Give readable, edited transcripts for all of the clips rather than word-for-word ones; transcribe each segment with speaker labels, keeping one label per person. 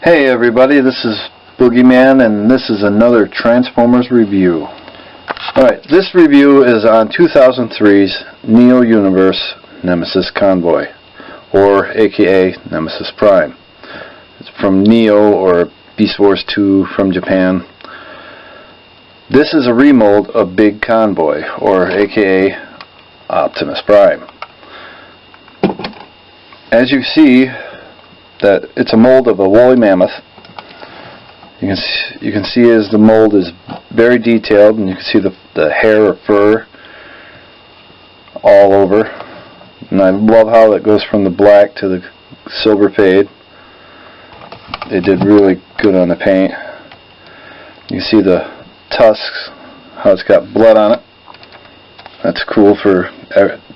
Speaker 1: Hey everybody, this is Boogeyman and this is another Transformers review. Alright, this review is on 2003's Neo Universe Nemesis Convoy, or aka Nemesis Prime. It's from Neo, or Beast Wars 2 from Japan. This is a remold of Big Convoy, or aka Optimus Prime. As you see, that it's a mold of a woolly mammoth. You can see as the mold is very detailed, and you can see the hair or fur all over. And I love how it goes from the black to the silver fade. They did really good on the paint. You can see the tusks, how it's got blood on it. That's cool for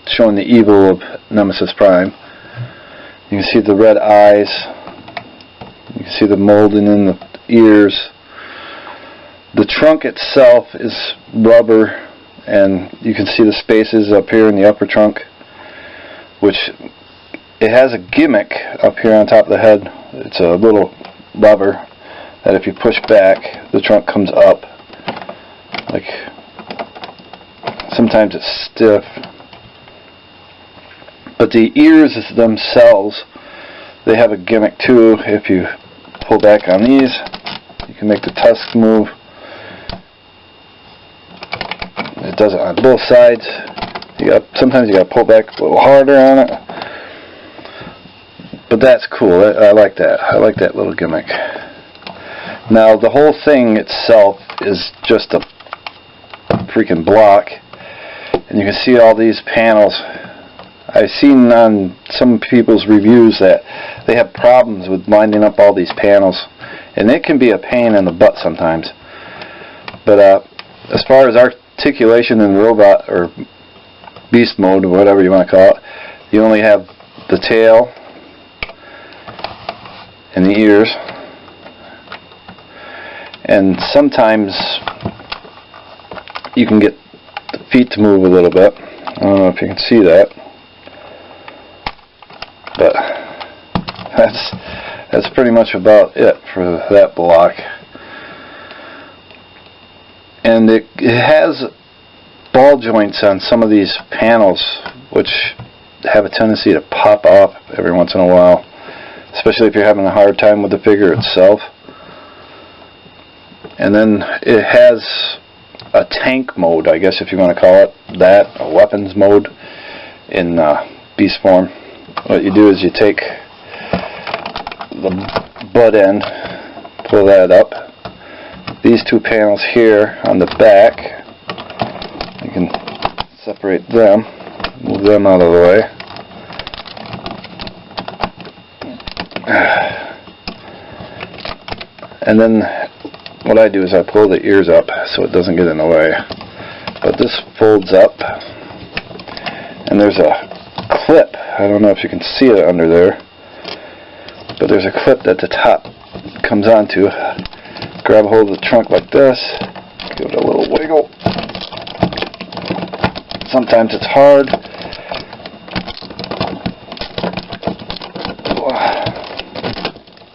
Speaker 1: showing the evil of Nemesis Prime. You can see the red eyes. You can see the molding in the ears. The trunk itself is rubber, and you can see the spaces up here in the upper trunk, which it has a gimmick up here on top of the head. It's a little lever that if you push back, the trunk comes up. Like, sometimes it's stiff. But the ears themselves, they have a gimmick too. If you pull back on these, you can make the tusk move. It does it on both sides. Sometimes you got to pull back a little harder on it. But that's cool. I like that. I like that little gimmick. Now the whole thing itself is just a freaking block, and you can see all these panels. I've seen on some people's reviews that they have problems with lining up all these panels, and it can be a pain in the butt sometimes. But as far as articulation in robot or beast mode, or whatever you want to call it, you only have the tail and the ears, and sometimes you can get the feet to move a little bit. I don't know if you can see that. But that's pretty much about it for that block. And it has ball joints on some of these panels, which have a tendency to pop off every once in a while, especially if you're having a hard time with the figure itself. And then it has a tank mode, I guess if you want to call it that, a weapons mode in beast form. What you do is you take the butt end, pull that up. These two panels here on the back, you can separate them, move them out of the way. And then what I do is I pull the ears up so it doesn't get in the way. But this folds up, and there's a clip. I don't know if you can see it under there, but there's a clip that the top comes onto. Grab a hold of the trunk like this, give it a little wiggle. Sometimes it's hard.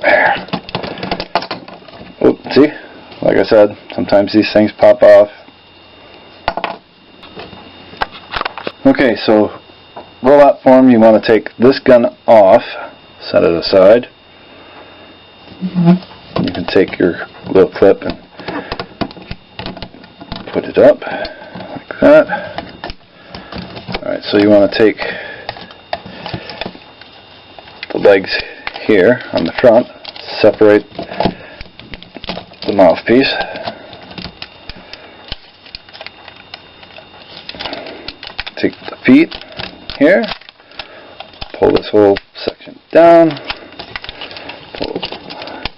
Speaker 1: There. Oop, see? Like I said, sometimes these things pop off. Okay, so robot form, you want to take this gun off, set it aside. You can take your little clip and put it up like that. Alright, so you want to take the legs here on the front, separate the mouthpiece. Take the feet here, pull this whole section down, pull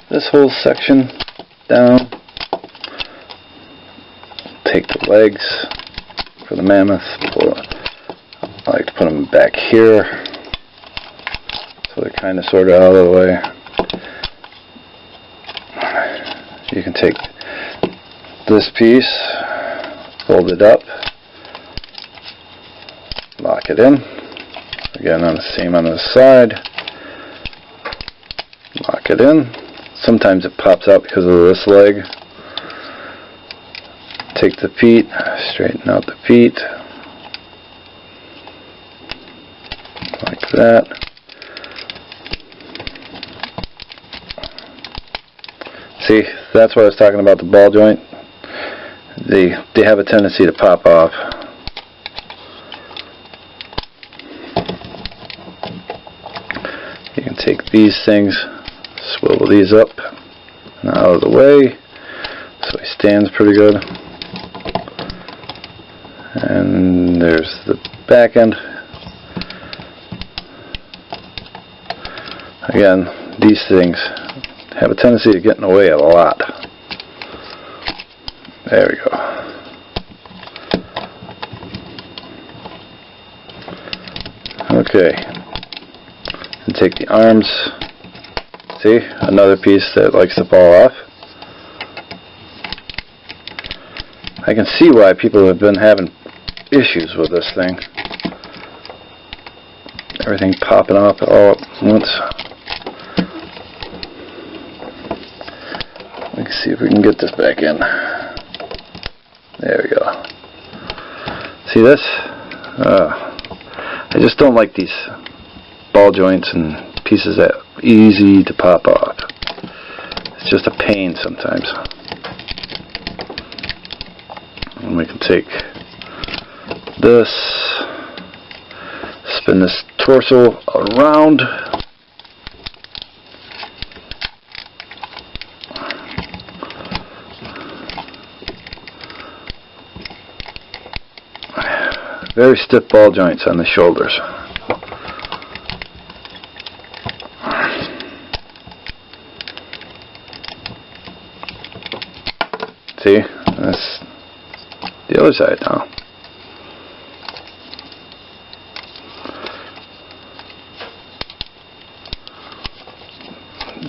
Speaker 1: this whole section down, take the legs for the mammoth, I like to put them back here so they're kind of sort of out of the way. You can take this piece, fold it up, lock it in. Again, on the same on the side, lock it in, sometimes it pops out because of this leg. Take the feet, straighten out the feet like that. See, that's what I was talking about, the ball joint. They have a tendency to pop off. You can take these things, swivel these up and out of the way so he stands pretty good. And there's the back end. Again, these things have a tendency to get in the way a lot. There we go. Okay. And take the arms. See, another piece that likes to fall off. I can see why people have been having issues with this thing. Everything popping off all at once. Let's see if we can get this back in. There we go. See this? I just don't like these ball joints and pieces that are easy to pop off. It's just a pain sometimes. And we can take this, spin this torso around. Very stiff ball joints on the shoulders. See, that's the other side now.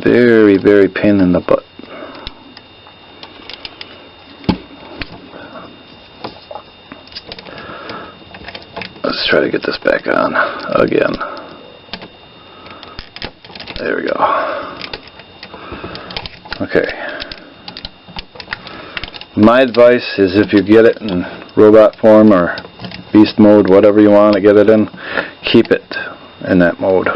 Speaker 1: Very, very pain in the butt. Let's try to get this back on again. There we go. Okay. My advice is if you get it in robot form or beast mode, whatever you want to get it in, keep it in that mode.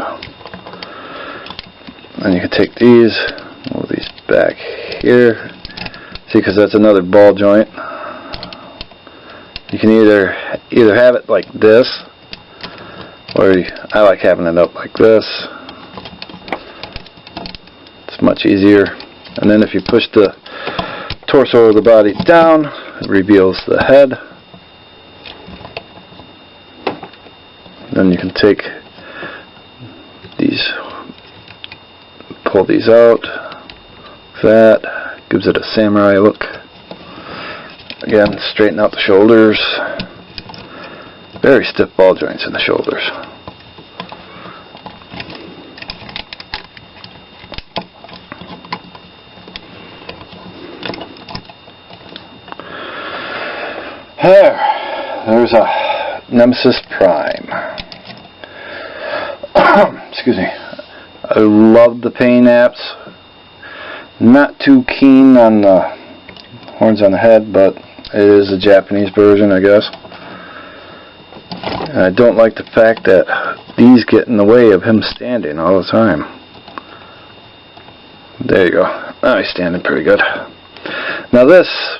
Speaker 1: And you can take these, move these back here. See, because that's another ball joint. You can either have it like this, or I like having it up like this. It's much easier. And then if you push the torso of the body down, it reveals the head. Then you can take these, pull these out. That gives it a samurai look. Again, straighten out the shoulders. Very stiff ball joints in the shoulders. There's a Nemesis Prime. Excuse me. I love the pain apps. Not too keen on the horns on the head, but it is a Japanese version, I guess. And I don't like the fact that these get in the way of him standing all the time. There you go. Oh, he's standing pretty good. Now this,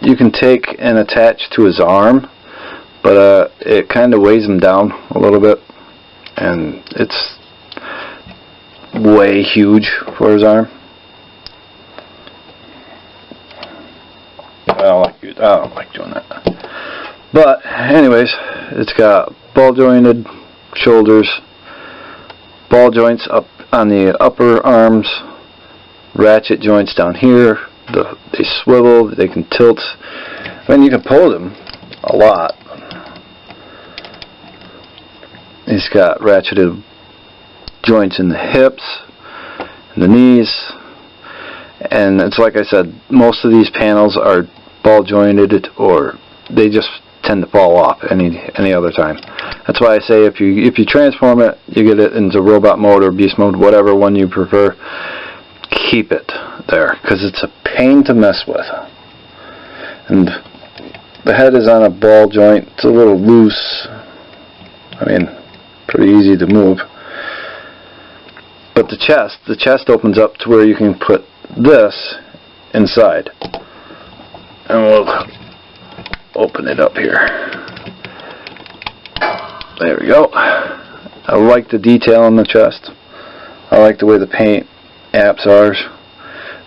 Speaker 1: you can take and attach to his arm, but it kind of weighs him down a little bit, and it's way huge for his arm. I don't like doing that. But anyways, it's got ball jointed shoulders, ball joints up on the upper arms, ratchet joints down here. They swivel, they can tilt. I mean, you can pull them a lot. He's got ratcheted joints in the hips, and the knees, and it's like I said, most of these panels are ball jointed, or they just tend to fall off any other time. That's why I say if you transform it, you get it into robot mode or beast mode, whatever one you prefer, keep it there, because it's a pain to mess with. And the head is on a ball joint. It's a little loose. I mean, pretty easy to move. But the chest opens up to where you can put this inside. And we'll open it up here. There we go. I like the detail on the chest. I like the way the paint apps are.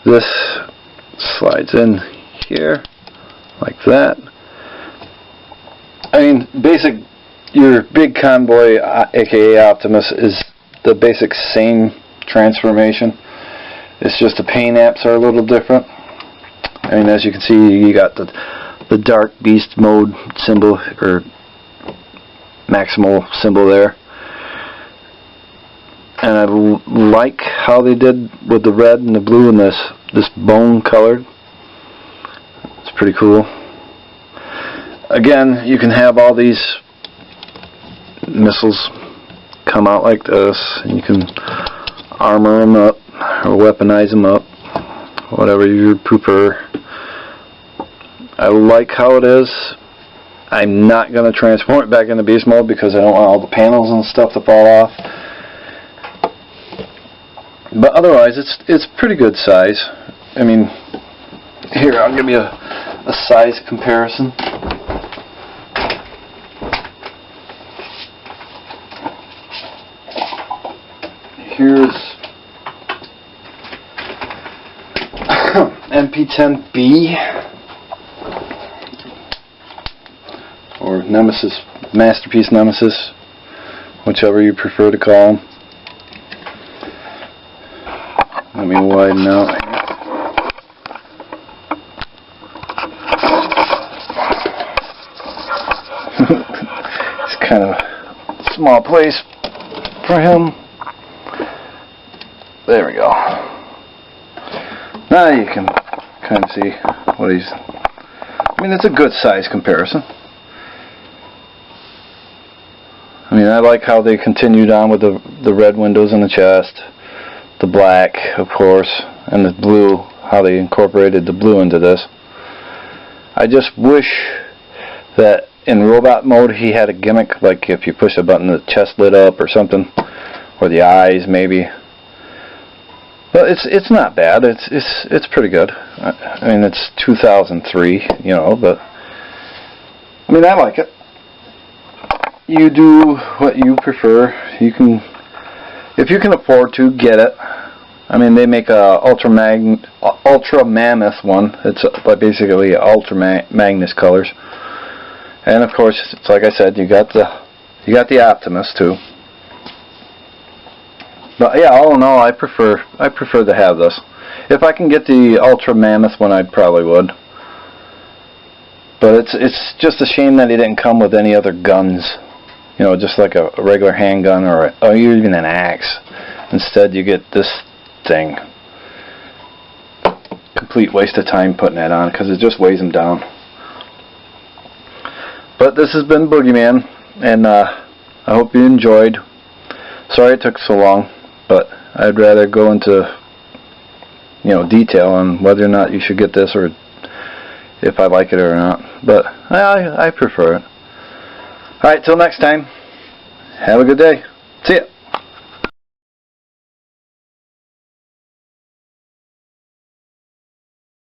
Speaker 1: This slides in here like that. I mean, your big Convoy, aka Optimus, is the basic same transformation. It's just the paint apps are a little different. I mean, as you can see, you got the dark beast mode symbol, or maximal symbol there. And I like how they did with the red and the blue and this bone colored. It's pretty cool. Again, you can have all these missiles come out like this, and you can armor them up or weaponize them up, whatever you prefer. I like how it is. I'm not going to transform it back into beast mode because I don't want all the panels and stuff to fall off. But otherwise, it's pretty good size. I mean, here, I'll give you a size comparison. Here's MP10B, or Nemesis, Masterpiece Nemesis, whichever you prefer to call them. Let me widen out. It's kind of a small place for him. There we go. Now you can kind of see what he's... I mean, it's a good size comparison. I mean, I like how they continued on with the red windows in the chest, the black, of course, and the blue, how they incorporated the blue into this. I just wish that in robot mode he had a gimmick, like if you push a button the chest lit up or something, or the eyes maybe. But it's not bad. It's pretty good. I mean, it's 2003, you know, but I mean, I like it. You do what you prefer. You can, if you can afford to, get it. I mean, they make a Ultra Mammoth one. It's basically Ultra Magnus colors, and of course, it's like I said, you got the Optimus too. But yeah, all in all, I prefer to have this. If I can get the Ultra Mammoth one, I probably would. But it's just a shame that it didn't come with any other guns. You know, just like a regular handgun or even an axe. Instead, you get this thing. Complete waste of time putting that on because it just weighs them down. But this has been Boogeyman, and I hope you enjoyed. Sorry it took so long, but I'd rather go into, you know, detail on whether or not you should get this, or if I like it or not. But I prefer it. Alright, till next time, have a good day.